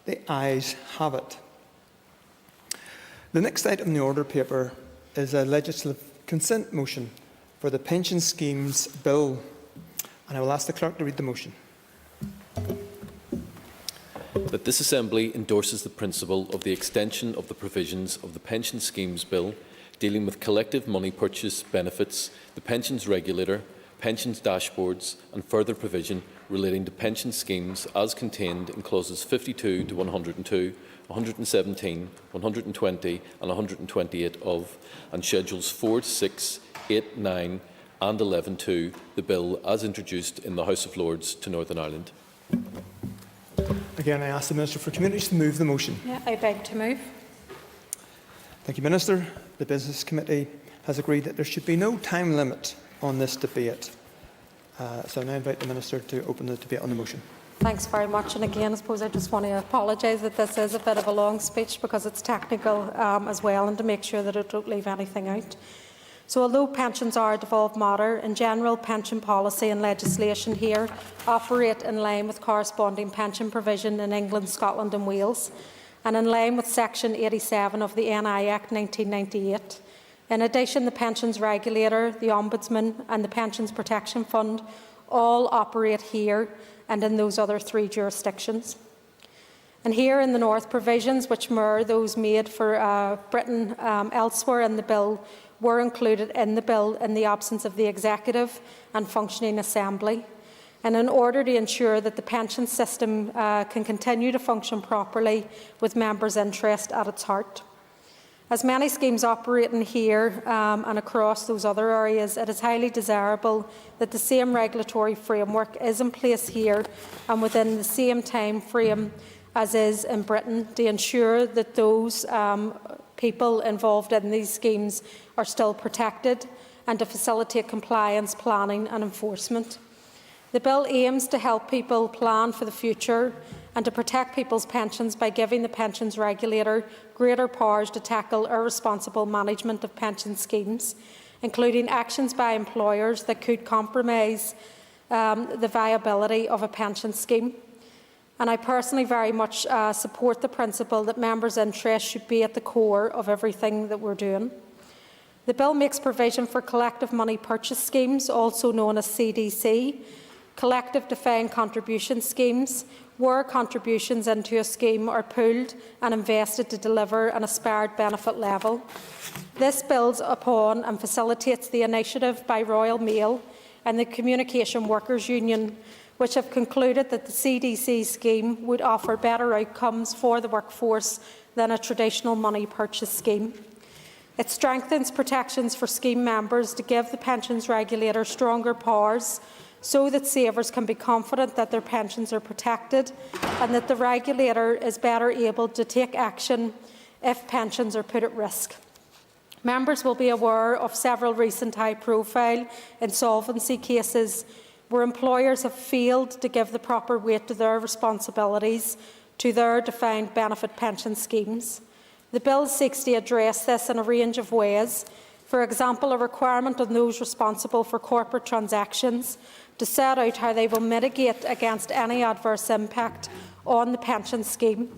The ayes have it. The next item in the order paper is a legislative consent motion for the Pension Schemes Bill, and I will ask the Clerk to read the motion. That this Assembly endorses the principle of the extension of the provisions of the Pension Schemes Bill dealing with collective money purchase benefits, the Pensions Regulator, pensions dashboards and further provision relating to pension schemes as contained in clauses 52 to 102, 117, 120 and 128 of, and schedules 4, 6, 8, 9 and 11 to the bill as introduced in the House of Lords to Northern Ireland. Again, I ask the Minister for Communities to move the motion. Yeah, I beg to move. Thank you, Minister. The Business Committee has agreed that there should be no time limit on this debate. So I now invite the Minister to open the debate on the motion. Thanks very much. And again, I suppose I just want to apologise that this is a bit of a long speech because it's technical as well, and to make sure that I don't leave anything out. So although pensions are a devolved matter, in general pension policy and legislation here operate in line with corresponding pension provision in England, Scotland and Wales, and in line with Section 87 of the NI Act 1998. In addition, the Pensions Regulator, the Ombudsman and the Pensions Protection Fund all operate here and in those other 3 jurisdictions. And here in the North, provisions which mirror those made for Britain elsewhere in the bill were included in the bill in the absence of the Executive and functioning Assembly, and in order to ensure that the pension system can continue to function properly with members' interest at its heart. As many schemes operating here and across those other areas, it is highly desirable that the same regulatory framework is in place here and within the same time frame as is in Britain to ensure that those people involved in these schemes are still protected and to facilitate compliance, planning and enforcement. The bill aims to help people plan for the future and to protect people's pensions by giving the Pensions Regulator greater powers to tackle irresponsible management of pension schemes, including actions by employers that could compromise the viability of a pension scheme. And I personally very much support the principle that members' interests should be at the core of everything that we're doing. The bill makes provision for collective money purchase schemes, also known as CDC, collective defined contribution schemes, where contributions into a scheme are pooled and invested to deliver an aspired benefit level. This builds upon and facilitates the initiative by Royal Mail and the Communication Workers Union, which have concluded that the CDC scheme would offer better outcomes for the workforce than a traditional money purchase scheme. It strengthens protections for scheme members to give the Pensions Regulator stronger powers so that savers can be confident that their pensions are protected and that the regulator is better able to take action if pensions are put at risk. Members will be aware of several recent high-profile insolvency cases where employers have failed to give the proper weight to their responsibilities to their defined benefit pension schemes. The bill seeks to address this in a range of ways. For example, a requirement on those responsible for corporate transactions to set out how they will mitigate against any adverse impact on the pension scheme,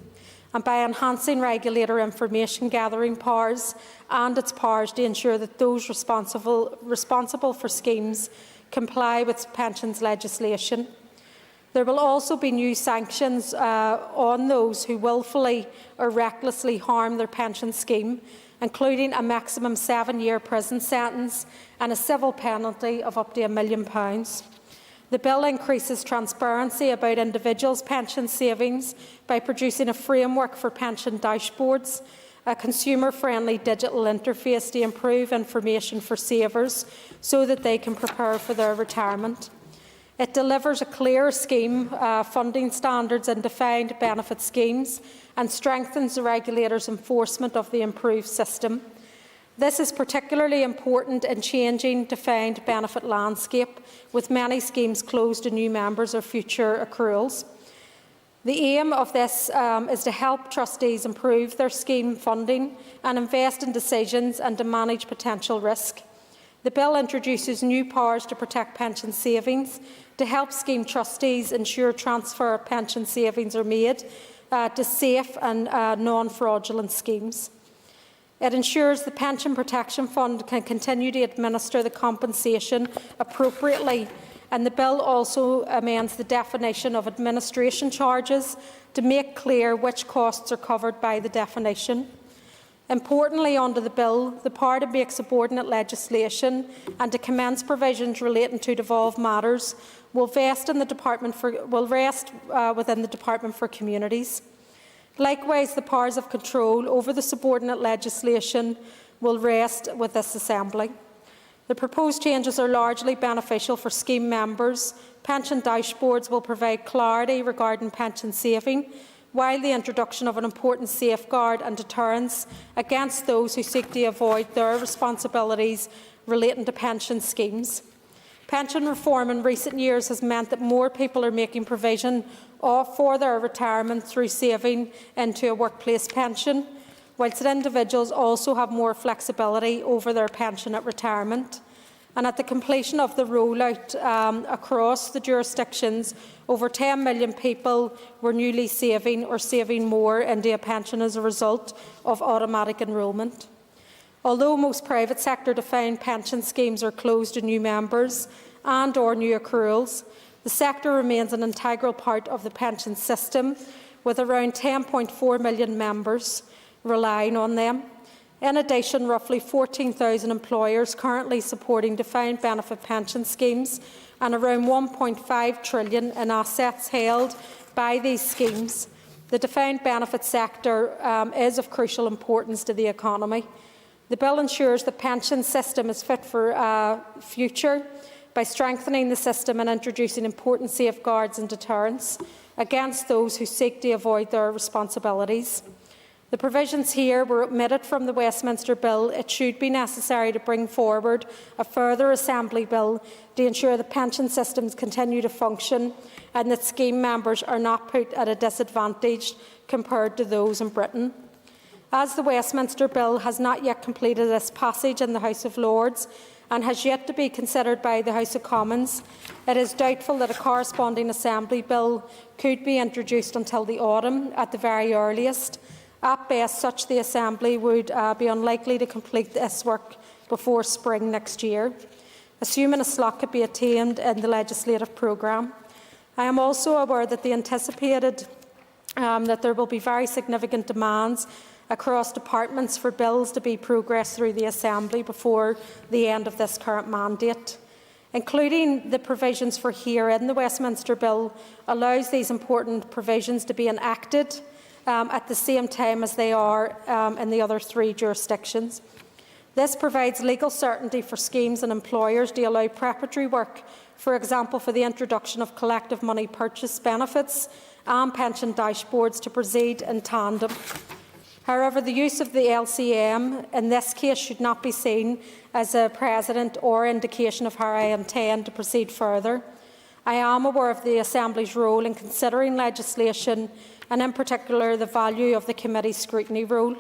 and by enhancing regulator information gathering powers and its powers to ensure that those responsible for schemes comply with pensions legislation. There will also be new sanctions on those who wilfully or recklessly harm their pension scheme, including a maximum 7-year prison sentence and a civil penalty of up to £1 million. The bill increases transparency about individuals' pension savings by producing a framework for pension dashboards, a consumer-friendly digital interface to improve information for savers so that they can prepare for their retirement. It delivers a clear scheme, funding standards and defined benefit schemes, and strengthens the regulator's enforcement of the improved system. This is particularly important in changing defined benefit landscape, with many schemes closed to new members or future accruals. The aim of this is to help trustees improve their scheme funding and invest in decisions and to manage potential risk. The bill introduces new powers to protect pension savings, to help scheme trustees ensure transfer of pension savings are made to safe and non-fraudulent schemes. It ensures the Pension Protection Fund can continue to administer the compensation appropriately, and the bill also amends the definition of administration charges to make clear which costs are covered by the definition. Importantly, under the bill, the power to make subordinate legislation and to commence provisions relating to devolved matters will rest within the Department for Communities. Likewise, the powers of control over the subordinate legislation will rest with this Assembly. The proposed changes are largely beneficial for scheme members. Pension dashboards will provide clarity regarding pension saving, while the introduction of an important safeguard and deterrence against those who seek to avoid their responsibilities relating to pension schemes. Pension reform in recent years has meant that more people are making provision for their retirement through saving into a workplace pension, whilst individuals also have more flexibility over their pension at retirement. And at the completion of the rollout across the jurisdictions, over 10 million people were newly saving or saving more into a pension as a result of automatic enrolment. Although most private sector defined pension schemes are closed to new members and/or new accruals, the sector remains an integral part of the pension system, with around 10.4 million members relying on them. In addition, roughly 14,000 employers currently supporting defined benefit pension schemes, and around 1.5 trillion in assets held by these schemes. The defined benefit sector is of crucial importance to the economy. The bill ensures the pension system is fit for future by strengthening the system and introducing important safeguards and deterrence against those who seek to avoid their responsibilities. The provisions here were omitted from the Westminster Bill. It should be necessary to bring forward a further Assembly Bill to ensure the pension systems continue to function and that scheme members are not put at a disadvantage compared to those in Britain. As the Westminster Bill has not yet completed its passage in the House of Lords and has yet to be considered by the House of Commons, it is doubtful that a corresponding Assembly Bill could be introduced until the autumn at the very earliest. At best, the Assembly would be unlikely to complete this work before spring next year, assuming a slot could be attained in the legislative programme. I am also aware that that there will be very significant demands across departments for bills to be progressed through the Assembly before the end of this current mandate. Including the provisions for here in the Westminster Bill allows these important provisions to be enacted at the same time as they are in the other three jurisdictions. This provides legal certainty for schemes and employers to allow preparatory work, for example, for the introduction of collective money purchase benefits and pension dashboards to proceed in tandem. However, the use of the LCM in this case should not be seen as a precedent or indication of how I intend to proceed further. I am aware of the Assembly's role in considering legislation, and in particular the value of the committee's scrutiny role,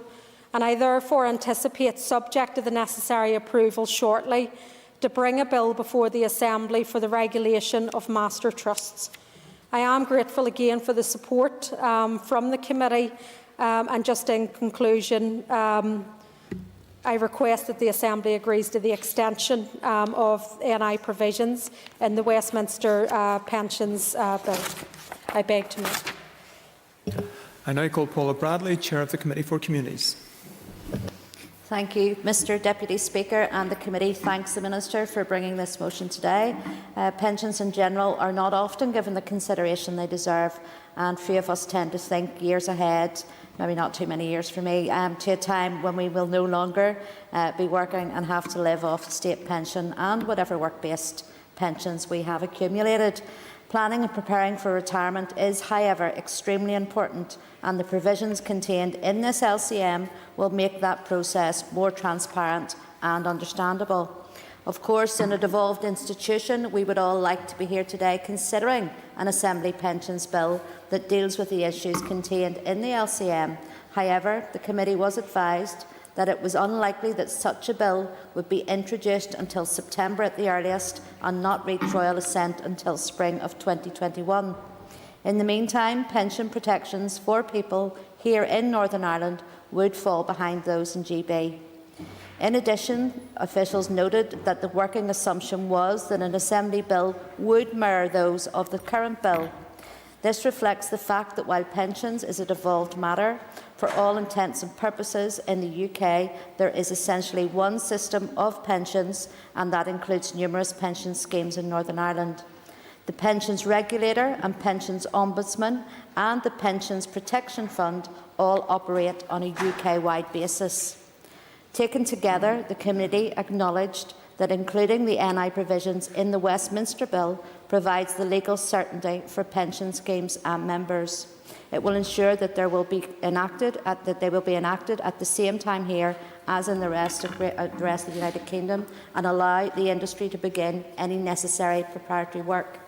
and I therefore anticipate, subject to the necessary approval shortly, to bring a bill before the Assembly for the regulation of master trusts. I am grateful again for the support from the committee, and just in conclusion, I request that the Assembly agrees to the extension of NI provisions in the Westminster Pensions Bill. I beg to move. I now call Paula Bradley, Chair of the Committee for Communities. Thank you, Mr Deputy Speaker, and the committee thanks the Minister for bringing this motion today. Pensions in general are not often given the consideration they deserve, and few of us tend to think years ahead, maybe not too many years for me, to a time when we will no longer be working and have to live off state pension and whatever work-based pensions we have accumulated. Planning and preparing for retirement is, however, extremely important, and the provisions contained in this LCM will make that process more transparent and understandable. Of course, in a devolved institution, we would all like to be here today considering an Assembly Pensions Bill that deals with the issues contained in the LCM. However, the committee was advised that it was unlikely that such a bill would be introduced until September at the earliest and not reach royal assent until spring of 2021. In the meantime, pension protections for people here in Northern Ireland would fall behind those in GB. In addition, officials noted that the working assumption was that an Assembly bill would mirror those of the current bill. This reflects the fact that while pensions is a devolved matter, for all intents and purposes in the UK, there is essentially one system of pensions, and that includes numerous pension schemes in Northern Ireland. The Pensions Regulator and Pensions Ombudsman and the Pensions Protection Fund all operate on a UK-wide basis. Taken together, the committee acknowledged that including the NI provisions in the Westminster Bill provides the legal certainty for pension schemes and members. It will ensure that they will be enacted at the same time here as in the rest of the United Kingdom, and allow the industry to begin any necessary preparatory work.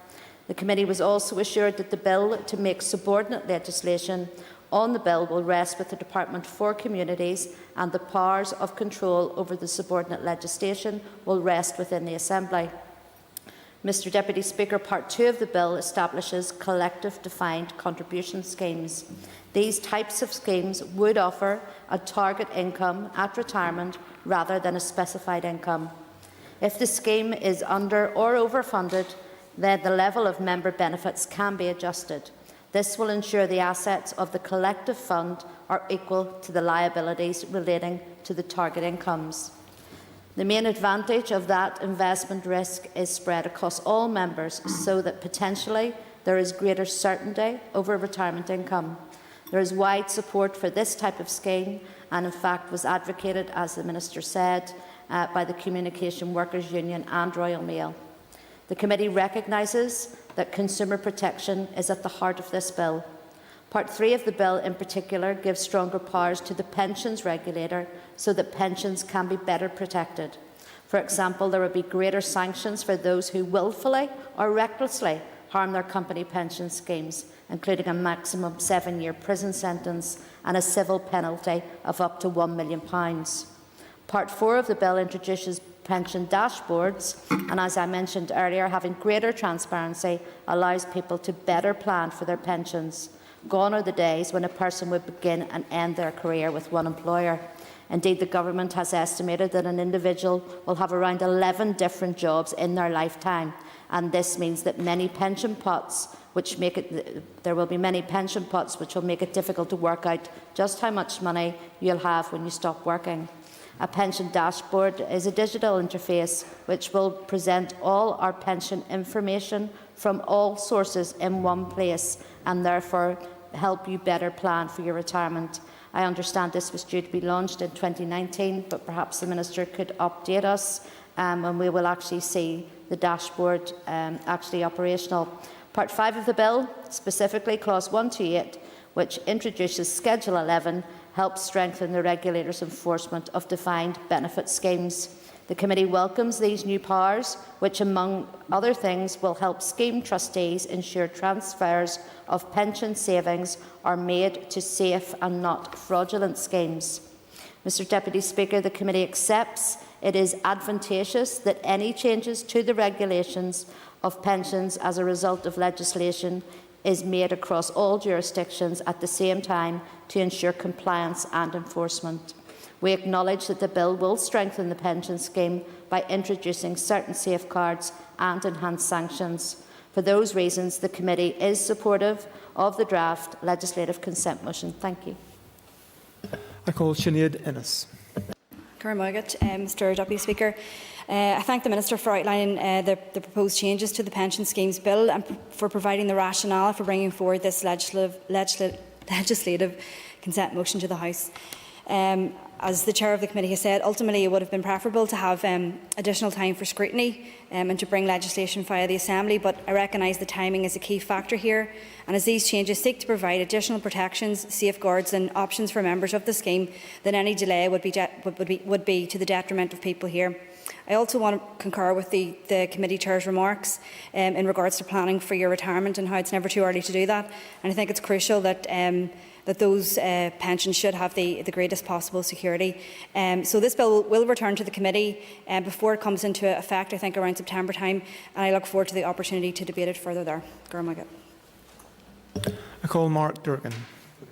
The committee was also assured that the bill to make subordinate legislation on the bill will rest with the Department for Communities, and the powers of control over the subordinate legislation will rest within the Assembly. Mr Deputy Speaker, Part 2 of the bill establishes collective defined contribution schemes. These types of schemes would offer a target income at retirement rather than a specified income. If the scheme is under or overfunded, then the level of member benefits can be adjusted. This will ensure the assets of the collective fund are equal to the liabilities relating to the target incomes. The main advantage of that investment risk is spread across all members, so that potentially there is greater certainty over retirement income. There is wide support for this type of scheme, and in fact was advocated, as the Minister said, by the Communication Workers Union and Royal Mail. The committee recognises that consumer protection is at the heart of this bill. Part 3 of the bill in particular gives stronger powers to the pensions regulator so that pensions can be better protected. For example, there will be greater sanctions for those who wilfully or recklessly harm their company pension schemes, including a maximum 7-year prison sentence and a civil penalty of up to £1 million. Part 4 of the bill introduces pension dashboards, and as I mentioned earlier, having greater transparency allows people to better plan for their pensions. Gone are the days when a person would begin and end their career with one employer. Indeed, the government has estimated that an individual will have around 11 different jobs in their lifetime, and this means that many pension pots, there will be many pension pots which will make it difficult to work out just how much money you'll have when you stop working. A pension dashboard is a digital interface which will present all our pension information from all sources in one place, and therefore help you better plan for your retirement. I understand this was due to be launched in 2019, but perhaps the Minister could update us and we will actually see the dashboard actually operational. Part 5 of the bill, specifically Clause 128, which introduces Schedule 11, helps strengthen the regulator's enforcement of defined benefit schemes. The committee welcomes these new powers, which, among other things, will help scheme trustees ensure transfers of pension savings are made to safe and not fraudulent schemes. Mr Deputy Speaker, the committee accepts it is advantageous that any changes to the regulations of pensions as a result of legislation is made across all jurisdictions at the same time to ensure compliance and enforcement. We acknowledge that the bill will strengthen the pension scheme by introducing certain safeguards and enhanced sanctions. For those reasons, the committee is supportive of the draft legislative consent motion. Thank you. I call Sinead Innes. Mr Deputy Speaker, I thank the Minister for outlining the proposed changes to the Pension Schemes Bill and for providing the rationale for bringing forward this legislative consent motion to the House. As the Chair of the Committee has said, ultimately it would have been preferable to have additional time for scrutiny and to bring legislation via the Assembly, but I recognise the timing is a key factor here, and as these changes seek to provide additional protections, safeguards and options for members of the scheme, then any delay would be to the detriment of people here. I also want to concur with the Committee Chair's remarks in regards to planning for your retirement and how it's never too early to do that, and I think it's crucial that that those pensions should have the greatest possible security. So this bill will return to the committee before it comes into effect, I think around September time, and I look forward to the opportunity to debate it further there. I call Mark Durgan.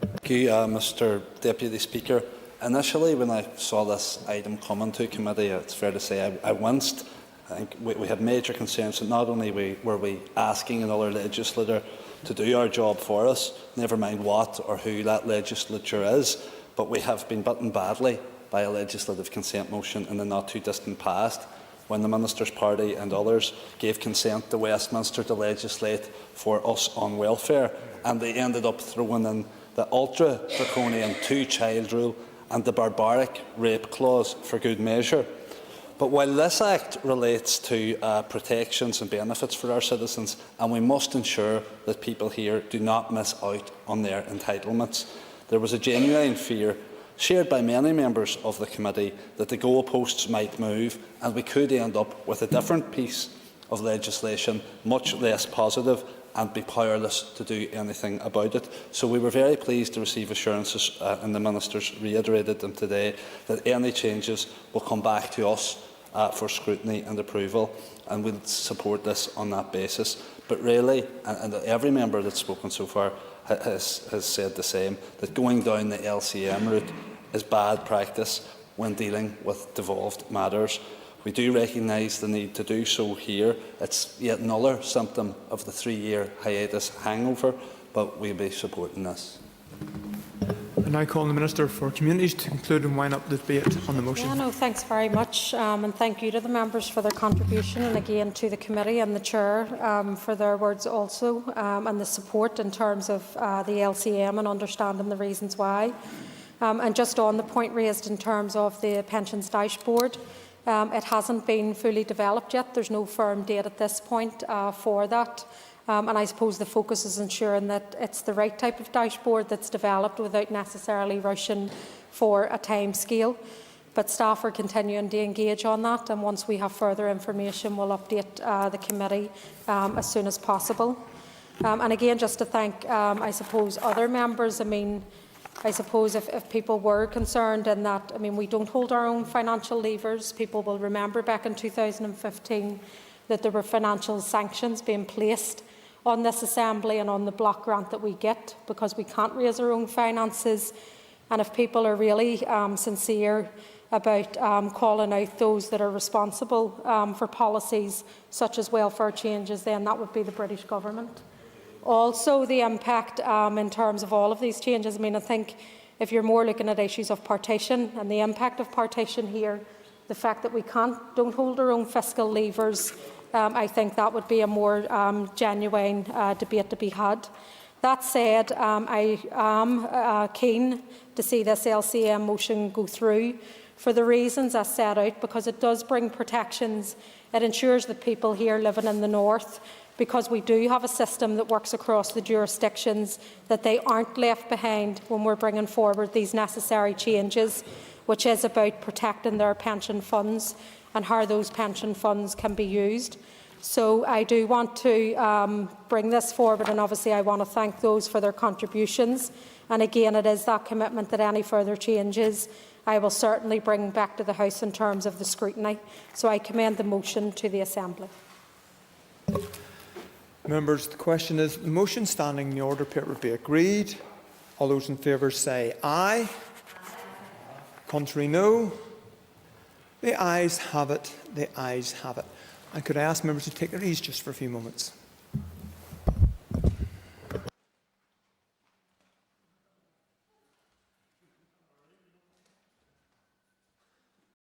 Thank you, Mr Deputy Speaker. Initially, when I saw this item coming to committee, it's fair to say I winced. I think we had major concerns that not only were we asking another legislator to do our job for us, never mind what or who that legislature is, but we have been bitten badly by a legislative consent motion in the not-too-distant past, when the Minister's party and others gave consent to Westminster to legislate for us on welfare, and they ended up throwing in the ultra-draconian two-child rule and the barbaric rape clause for good measure. But while this Act relates to protections and benefits for our citizens, and we must ensure that people here do not miss out on their entitlements, there was a genuine fear, shared by many members of the committee, that the goalposts might move and we could end up with a different piece of legislation, much less positive, and be powerless to do anything about it. So we were very pleased to receive assurances, and the Ministers reiterated them today, that any changes will come back to us for scrutiny and approval, and we'll support this on that basis. But really, and every member that's spoken so far has said the same, that going down the LCM route is bad practice when dealing with devolved matters. We do recognise the need to do so here. It's yet another symptom of the 3-year hiatus hangover, but we'll be supporting this. I now call on the Minister for Communities to conclude and wind up the debate on the motion. Yeah, no, thanks very much, and thank you to the members for their contribution, and again to the committee and the chair for their words also, and the support in terms of the LCM and understanding the reasons why. And just on the point raised in terms of the pensions dashboard, it hasn't been fully developed yet. There's no firm date at this point for that. And I suppose the focus is ensuring that it's the right type of dashboard that's developed without necessarily rushing for a time scale. But staff are continuing to engage on that, and once we have further information, we'll update the committee as soon as possible. And again, just to thank, I suppose, other members. I suppose if people were concerned in that, we don't hold our own financial levers. People will remember back in 2015 that there were financial sanctions being placed on this Assembly and on the block grant that we get because we can't raise our own finances. And if people are really sincere about calling out those that are responsible for policies such as welfare changes, then that would be the British Government. Also, the impact in terms of all of these changes, I think if you're more looking at issues of partition and the impact of partition here, the fact that we don't hold our own fiscal levers, I think that would be a more genuine debate to be had. That said, I am keen to see this LCM motion go through for the reasons I set out, because it does bring protections. It ensures that people here living in the north, because we do have a system that works across the jurisdictions, that they aren't left behind when we're bringing forward these necessary changes, which is about protecting their pension funds and how those pension funds can be used. So I do want to bring this forward, and obviously I want to thank those for their contributions. And again, it is that commitment that any further changes I will certainly bring back to the House in terms of the scrutiny. So I commend the motion to the Assembly. Members, the question is, the motion standing in the order paper be agreed. All those in favour say aye. Contrary, no. The ayes have it. The ayes have it. And could I ask members to take their ease just for a few moments?